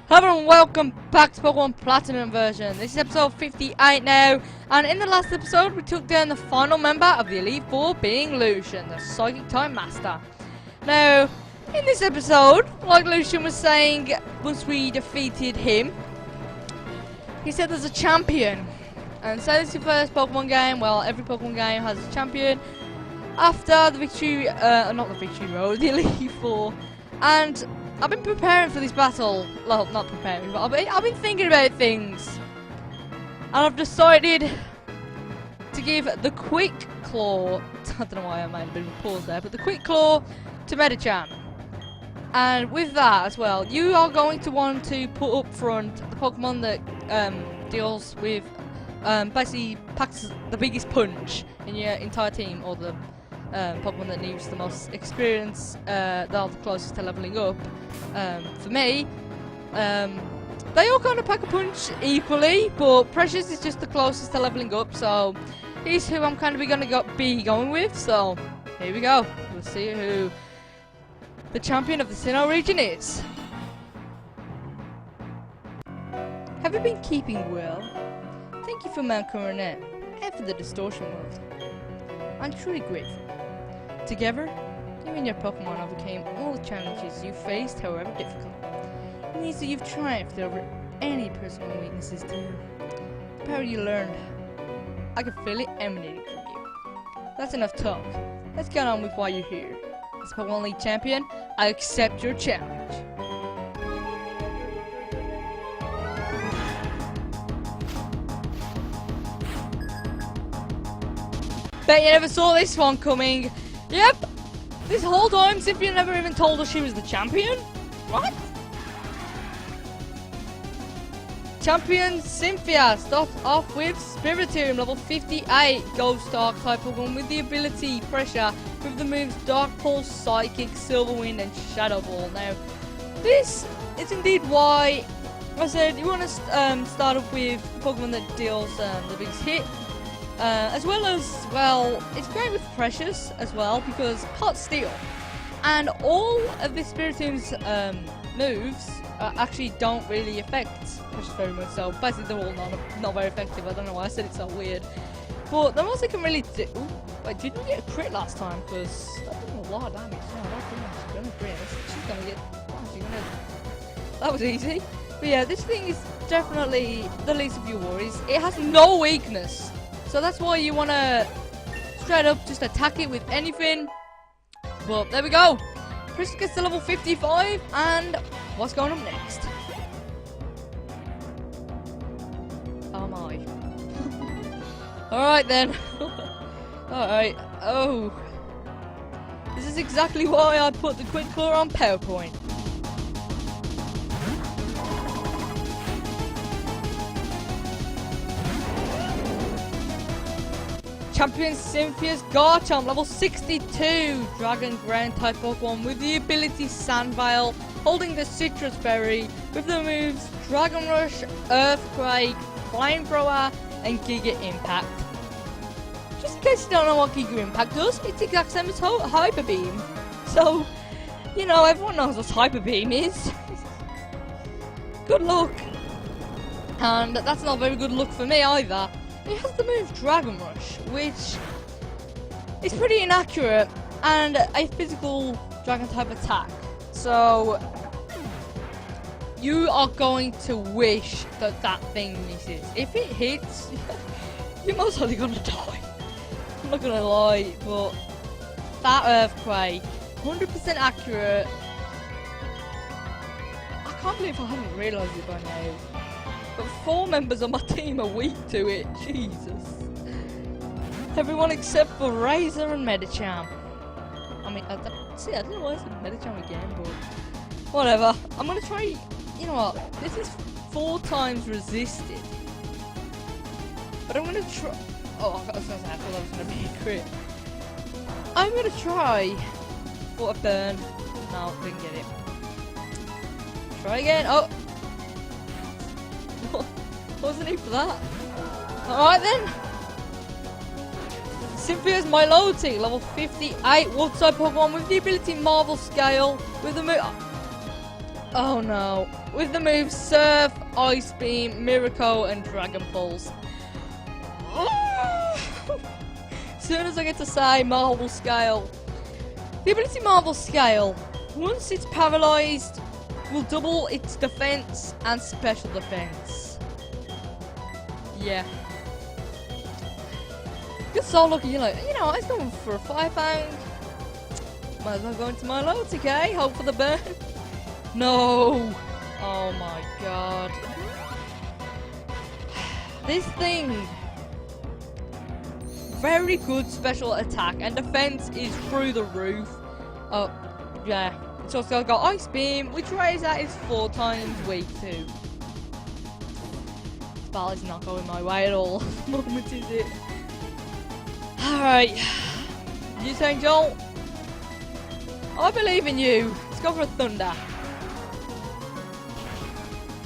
Hello and welcome back to Pokemon Platinum version. This is episode 58 now, and in the last episode we took down the final member of the Elite Four, being Lucian, the Psychic Type Master. Now, in this episode, like Lucian was saying, once we defeated him, he said there's a champion. And so this is your first Pokemon game. Well, every Pokemon game has a champion. After the victory, not the victory road, the Elite Four. And I've been preparing for this battle. Well, not preparing, but I've been thinking about things. And I've decided to give the Quick Claw, I don't know why I made a bit of a pause there, but the Quick Claw to Medicham. And with that as well, you are going to want to put up front the Pokemon that deals with, basically packs the biggest punch in your entire team, or the Pokemon that needs the most experience, that are the closest to leveling up. For me, they all kind of pack a punch equally, but Precious is just the closest to leveling up, so he's who I'm kind of be going with. So here we go. We'll see who the champion of the Sinnoh region is. Have you been keeping well? Thank you for Mount Coronet and for the Distortion World. I'm truly grateful. Together, you and your Pokemon overcame all the challenges you faced, however difficult. It means that you've triumphed over any personal weaknesses to you. The power you learned, I can feel it emanating from you. That's enough talk. Let's get on with why you're here. As Pokemon League Champion, I accept your challenge. Bet you never saw this one coming. Yep, this whole time Cynthia never even told us she was the champion. What? Champion Cynthia starts off with Spiritomb, level 58, Ghost Dark type Pokemon with the ability Pressure, with the moves Dark Pulse, Psychic, Silver Wind, and Shadow Ball. Now, this is indeed why I said you want to start up with Pokemon that deals the biggest hit. As well as, well, it's great with Precious as well, because Hot Steel. And all of the Spiritomb's moves actually don't really affect Precious very much, so basically they're all not very effective. I don't know why I said it so weird. But the most they can really do... Ooh, wait, didn't we get a crit last time? Because that did a lot of damage. No, I don't think she's gonna crit. She's gonna get... Oh, she's gonna... That was easy. But yeah, this thing is definitely the least of your worries. It has no weakness. So that's why you want to straight up just attack it with anything. But there we go. Chris gets to level 55, and what's going up next? Oh my. Alright then. Alright. Oh. This is exactly why I put the Quick Claw on PowerPoint. Champion Cynthia's Garchomp, level 62, Dragon Ground type Pokemon with the ability Sand Veil, holding the Citrus Berry, with the moves Dragon Rush, Earthquake, Flamethrower, and Giga Impact. Just in case you don't know what Giga Impact does, it's the exact same as Hyper Beam. So, you know, everyone knows what Hyper Beam is. Good luck. And that's not very good luck for me either. It has the move Dragon Rush, which is pretty inaccurate, and a physical dragon type attack. So you are going to wish that that thing misses. If it hits, you're most likely gonna die. I'm not gonna lie, but that Earthquake, 100% accurate. I can't believe I haven't realised it by now. But 4 members of my team are weak to it. Jesus. Everyone except for Razor and Medicham. I mean, I don't know why I said Medicham again, but whatever. I'm gonna try. You know what? This is 4 times resisted. But I'm gonna try. Oh, I was gonna say I thought that was gonna be a crit. I'm gonna try for a burn. No, didn't get it. Try again. Oh. Wasn't he for that? Alright then. Cynthia's Milotic, level 58, Water type Pokemon with the ability Marvel Scale, with the move. Oh no. With the moves Surf, Ice Beam, Miracle, and Dragon Pulse. As soon as I get to say Marvel Scale. The ability Marvel Scale, once it's paralyzed, will double its defense and special defense. Yeah. Good soul lucky, you know, I was going for a £5. Might as well go into my loyalty, okay? Hope for the burn. No! Oh my god. This thing. Very good special attack and defense is through the roof. Oh, yeah. It's also got Ice Beam, which raises that is 4 times weak too. This battle is not going my way at all. What moment is it? Alright. You saying, Joel? I believe in you. Let's go for a Thunder.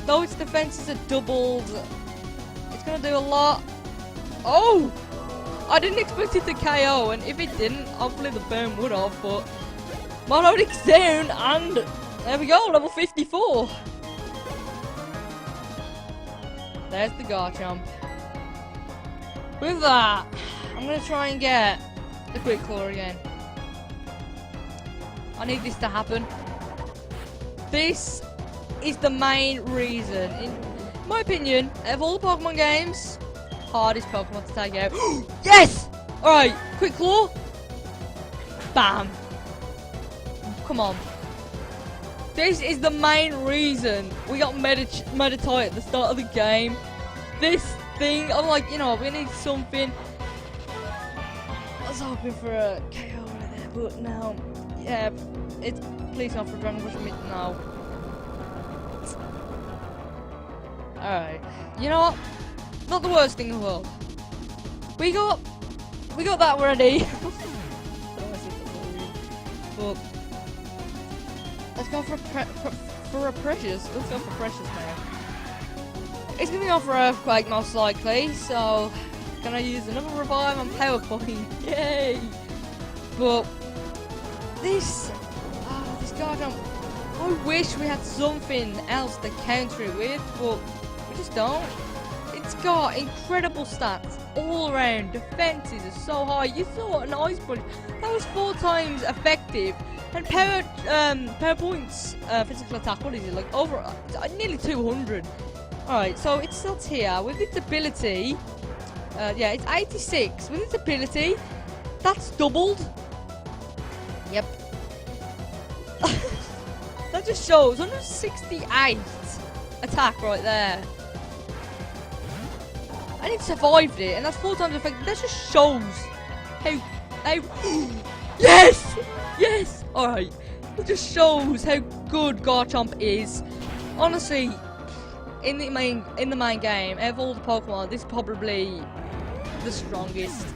Though its defenses are doubled, it's gonna do a lot. Oh! I didn't expect it to KO, and if it didn't, hopefully the burn would have, but my loading's down, and there we go, level 54. There's the Garchomp. With that, I'm gonna try and get the Quick Claw again. I need this to happen. This is the main reason, in my opinion, of all the Pokemon games, hardest Pokemon to take out. Yes! Alright, Quick Claw. Bam. Come on. This is the main reason we got Meditite at the start of the game. This thing, I'm like, you know, we need something. I was hoping for a KO right there, but no. Yeah, it's please not for Dragon Rush Mid. No. Alright. You know what? Not the worst thing in the world. We got that ready. But let's go for a Precious. Let's go for Precious now. It's gonna be on for Earthquake most likely, so gonna use another Revive and Power Point. Yay! But this Garchomp, I wish we had something else to counter it with, but we just don't. It's got incredible stats all around. Defenses are so high. You saw an Ice Punch that was 4 times effective, and power points, physical attack. What is it, like over nearly 200? All right, so it starts here with its ability. Yeah, it's 86 with its ability. That's doubled. Yep. That just shows 168 attack right there. And it survived it, and that's 4 times effective. That just shows how yes! Yes! Alright. It just shows how good Garchomp is. Honestly, in the main game, out of all the Pokemon, this is probably the strongest.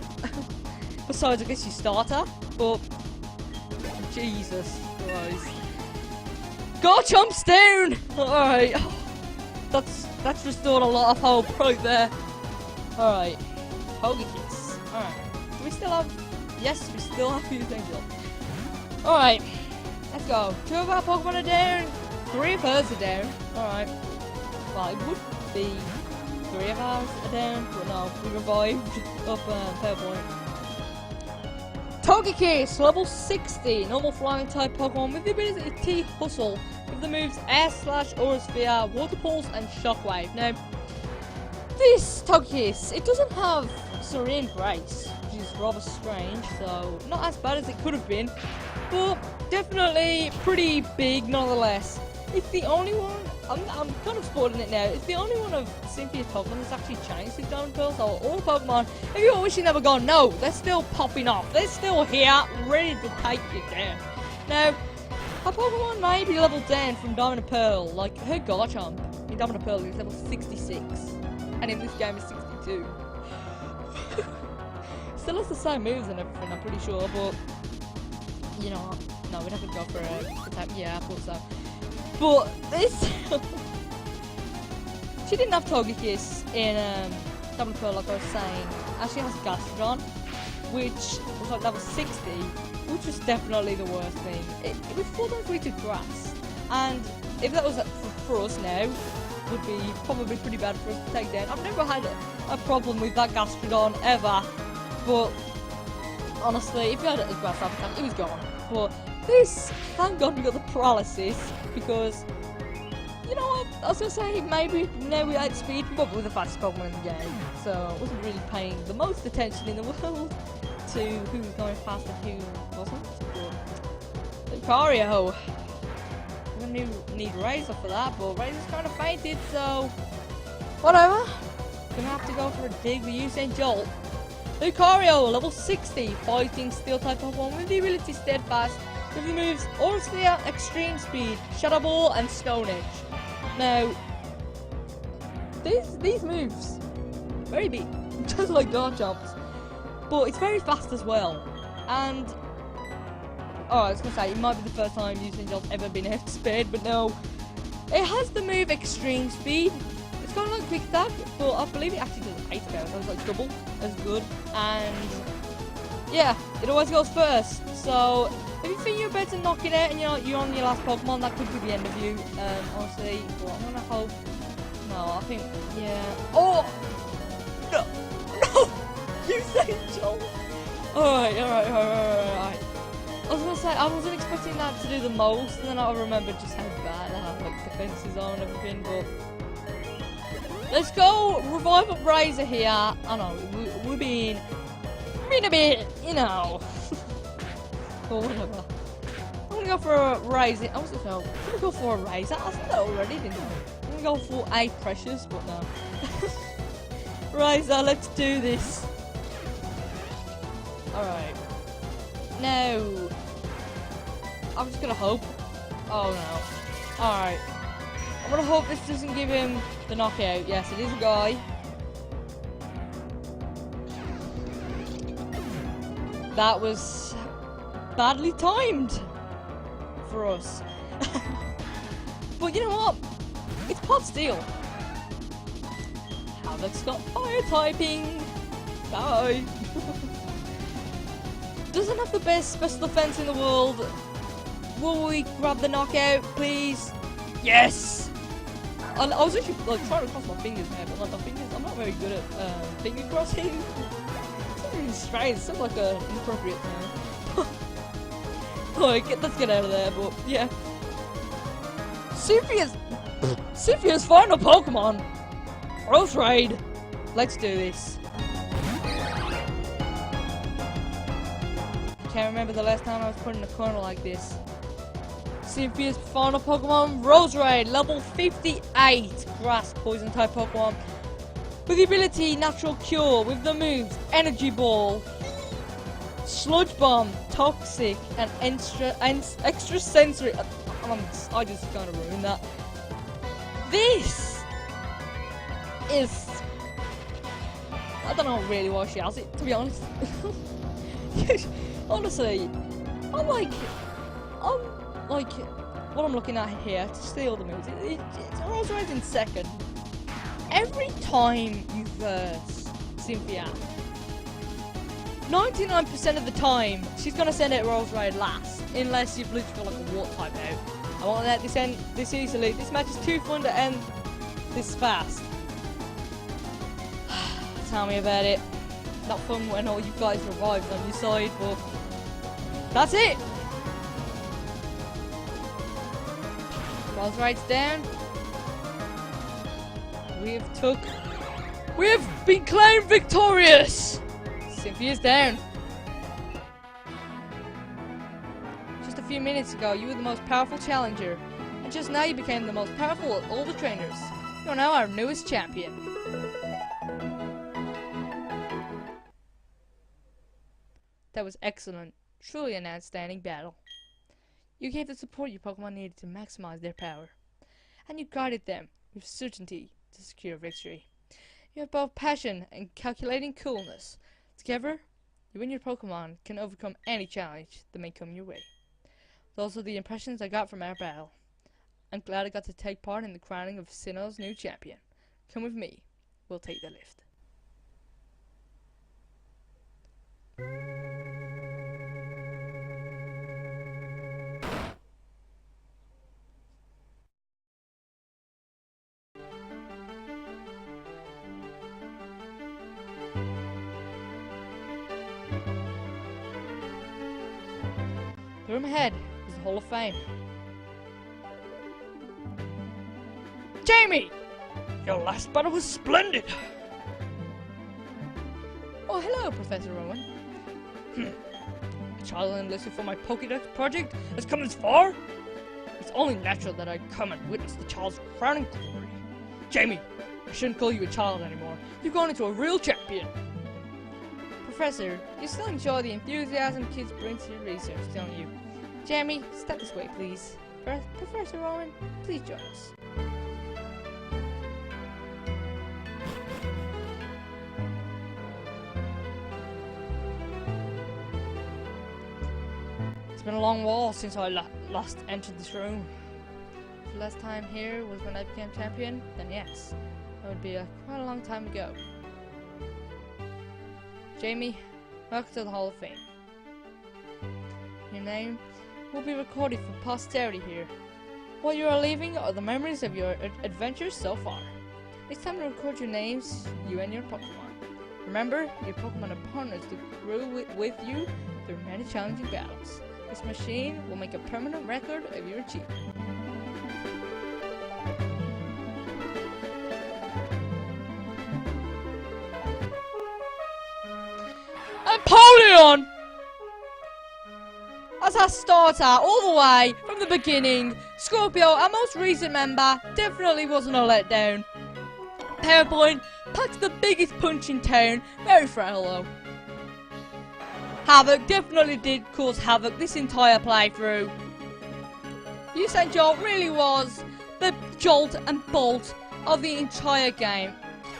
Besides, I guess your starter, but Jesus Christ. Garchomp's down! Alright. That's restored a lot of hope right there. Alright. Togekiss. Alright. Do we still have... Yes, we still have few things up. Alright. Let's go. 2 of our Pokemon are down. 3 of hers are down. Alright. Well, it would be 3 of ours are down, but no, we revived up Power Point. Togekiss, level 60, normal flying type Pokemon with the ability to T-Hustle with the moves Air/Aura Sphere, Water Pulse, and Shockwave. Now, this Togekiss, it doesn't have Serene Grace, which is rather strange, so not as bad as it could have been, but definitely pretty big nonetheless. It's the only one, I'm kind of spoiling it now, it's the only one of Cynthia's Pokemon that's actually changed his Diamond Pearl, so all Pokemon, if you wish you never gone, no, they're still popping off, they're still here, ready to take you down. Now, our Pokemon may be leveled down from Diamond and Pearl, like her Garchomp in Diamond and Pearl is level 66, and in this game is 62. Still has the same moves and everything, I'm pretty sure, but, you know, no, we're not going to go for a type, yeah, I thought so. But this, she didn't have Togekiss in Diamond and Pearl, like I was saying, and she has Gastrodon, which was like level 60, which was definitely the worst thing. It was 4 times weak to grass, and if that was for us now, would be probably pretty bad for us to take down. I've never had a problem with that Gastrodon ever, but honestly, if you had a grass attack, it was gone. But this, thank God we got the paralysis, because you know what, I was gonna say maybe now we outspeed, but we're the fastest Pokemon in the game, so I wasn't really paying the most attention in the world to who was going fast and who wasn't. But Lucario, we're gonna need Razor for that, but Razor's kind of fainted, so whatever. Gonna have to go for a dig with Usain Jolt. Lucario, level 60, fighting steel type Pokemon with the ability Steadfast, with the moves Aura Sphere, Extreme Speed, Shadow Ball, and Stone Edge. Now, these moves, very big, just like Garchomp's, but it's very fast as well. And oh, I was gonna say, it might be the first time Usain Jolt's ever been outspeed, but no. It has the move Extreme Speed. It's kind of like Quick Attack, but I believe it actually does 8 pounds, so it's like double as good. And yeah, it always goes first. So if you think you're about to knock it out and you're on your last Pokemon, that could be the end of you, honestly. But I'm gonna hope. No, I think, yeah. Oh! No! No! Usain Jolt! Alright. I was gonna say, I wasn't expecting that to do the most, and then I remembered just how bad I have, like, defenses on and everything, but let's go revive up Razor here. I know, we're being a bit, you know, or whatever. I'm gonna go for a Razor. I was gonna go for a Razor. I said that already, didn't I? I'm gonna go for a Precious, but no. Razor, let's do this. Alright. No. I'm just gonna hope. Oh no. Alright. I'm gonna hope this doesn't give him the knockout. Yes, it is a guy. That was badly timed for us. But you know what? It's pot steel. Havoc's got fire typing. Die. Doesn't have the best special defense in the world. Will we grab the knockout, please? Yes! I was actually like trying to cross my fingers now, but like my fingers, I'm not very good at finger crossing. It's really strange. It sounds like an inappropriate thing. Alright, let's get out of there. But yeah, Sophia's final Pokemon, Rose Raid. Let's do this. Can't remember the last time I was put in a corner like this. Sophia's final Pokemon, Roserade, level 58, Grass Poison type Pokemon. With the ability Natural Cure, with the moves Energy Ball, Sludge Bomb, Toxic, and Extra Sensory. I just kind of ruined that. This is. I don't know really why she has it, to be honest. Honestly, I'm like, what I'm looking at here to steal the moves. It's Roserade in second. Every time you verse Cynthia, 99% of the time she's gonna send out Roserade last, unless you've literally got like a water type out. I won't let this end this easily. This match is too fun to end this fast. Tell me about it. Not fun when all you guys revived on your side, but that's it. Roserade's down. We've been claimed victorious. Cynthia's down. Just a few minutes ago, you were the most powerful challenger, and just now you became the most powerful of all the trainers. You are now our newest champion. That was excellent. Truly an outstanding battle. You gave the support your Pokemon needed to maximize their power, and you guided them with certainty to secure victory. You have both passion and calculating coolness. Together, you and your Pokemon can overcome any challenge that may come your way. Those are the impressions I got from our battle. I'm glad I got to take part in the crowning of Sinnoh's new champion. Come with me. We'll take the lift. room ahead is the Hall of Fame. Jamie! Your last battle was splendid! Oh, hello, Professor Rowan. A child enlisted for my Pokédex project has come this far? It's only natural that I come and witness the child's crowning glory. Jamie, I shouldn't call you a child anymore. You've gone into a real champion. Professor, you still enjoy the enthusiasm kids bring to your research, don't you? Jamie, step this way, please. Professor Rowan, please join us. It's been a long while since I last entered this room. If the last time here was when I became champion, then yes, that would be quite a long time ago. Jamie, welcome to the Hall of Fame. Your name will be recorded for posterity here. What you are leaving are the memories of your adventures so far. It's time to record your names, you and your Pokemon. Remember, your Pokemon opponents to grow with you through many challenging battles. This machine will make a permanent record of your achievement. Napoleon! As our starter, all the way from the beginning, Scorpio, our most recent member, definitely wasn't a letdown. PowerPoint packs the biggest punch in town, very frail though. Havoc definitely did cause havoc this entire playthrough. Usain Jolt really was the jolt and bolt of the entire game,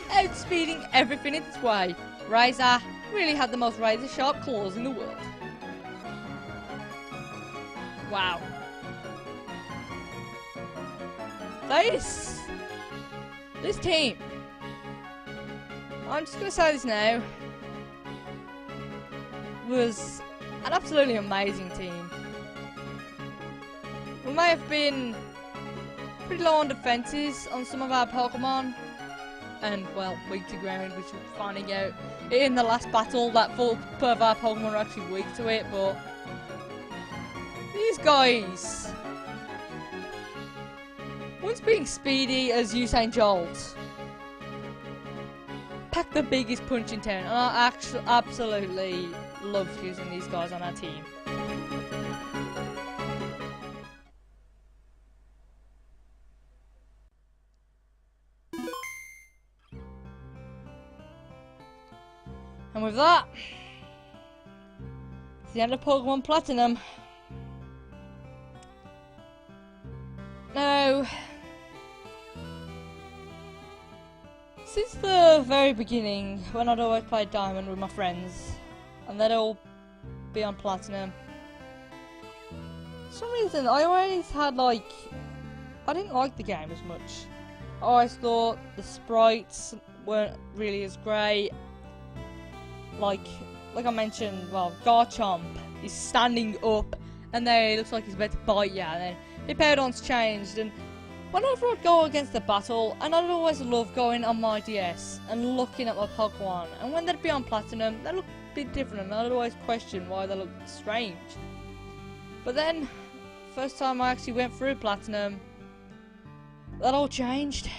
outspeeding everything in its way. Razor really had the most razor sharp claws in the world. Wow. This team, I'm just gonna say this now, was an absolutely amazing team. We may have been pretty low on defenses on some of our Pokemon, and well, weak to ground, which we're finding out in the last battle that full of our Pokemon are actually weak to it, but these guys, once being speedy as Usain Jolt, pack the biggest punch in town, and I actually absolutely love using these guys on our team. And with that, it's the end of Pokemon Platinum. Now, since the very beginning, when I'd always play Diamond with my friends, and they'd all be on Platinum, for some reason I always had I didn't like the game as much. I always thought the sprites weren't really as great. Like I mentioned, well, Garchomp is standing up, and then it looks like he's about to bite you, and then Hippowdon's changed, and whenever I'd go against the battle, and I'd always love going on my DS and looking at my Pokemon, and when they'd be on Platinum, they looked a bit different, and I'd always question why they looked strange. But then, first time I actually went through Platinum, that all changed.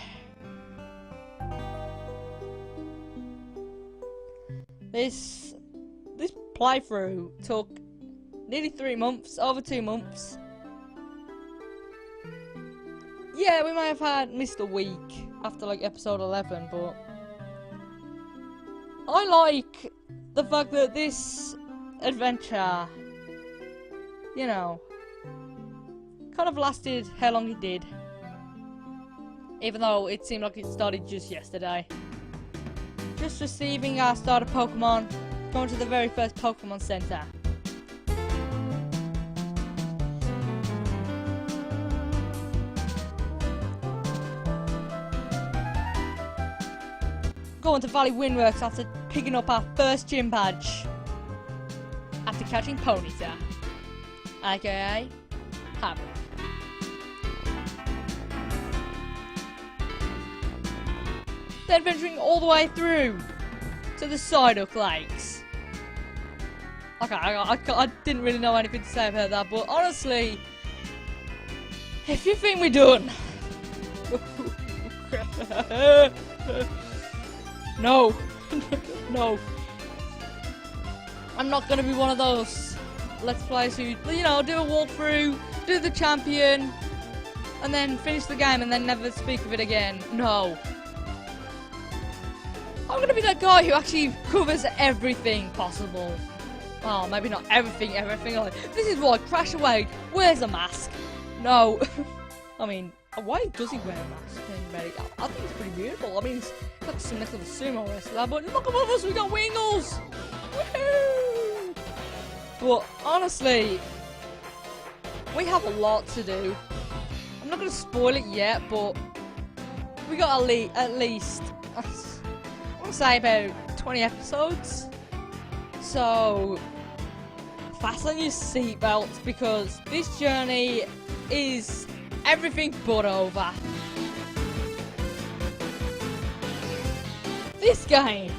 This playthrough took nearly 3 months, over 2 months. Yeah, we may have missed a week after episode 11, but I like the fact that this adventure, you know, kind of lasted how long it did. Even though it seemed like it started just yesterday. Just receiving our starter Pokemon, going to the very first Pokemon Center. Going to Valley Windworks after picking up our first gym badge. After catching Ponyta, aka Havoc. Then venturing all the way through to the Psyduck Lakes. Okay, I didn't really know anything to say about that, but honestly, if you think we're done, no, no, I'm not gonna be one of those Let's Players who, you know, do a walkthrough, do the champion, and then finish the game and then never speak of it again. No. I'm gonna be that guy who actually covers everything possible. Oh, maybe not everything. Like, this is why Crash Away wears a mask. No. I mean, why does he wear a mask? I think it's pretty beautiful. I mean, it's like some little sumo wrestler, but look above us, we got wingles! Woohoo! But honestly, we have a lot to do. I'm not gonna spoil it yet, but we got at least I want to say about 20 episodes. So fasten your seatbelts because this journey is everything but over. This game,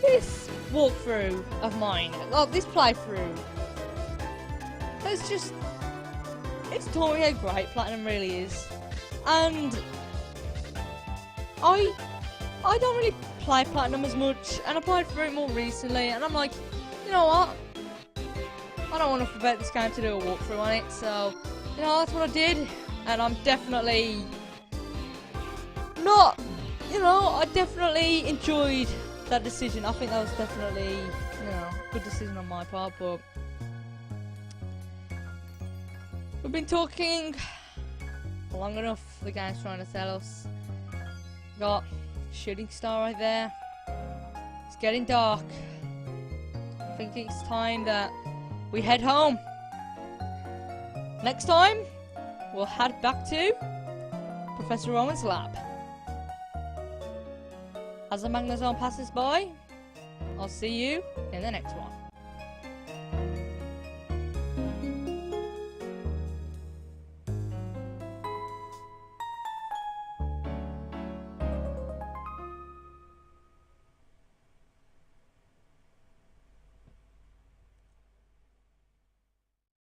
this walkthrough of mine, this playthrough, it's taught me how great Platinum really is. And I don't really play Platinum as much, and I played through it more recently, and I'm like, you know what? I don't want enough about this game to do a walkthrough on it, so, you know, that's what I did, and I'm definitely not, you know, I definitely enjoyed that decision. I think that was definitely, you know, a good decision on my part, but we've been talking long enough. The game's trying to tell us. Got shooting star right there. It's getting dark. I think it's time that we head home. Next time, we'll head back to Professor Rowan's lab. As the Magnezone passes by, I'll see you in the next one.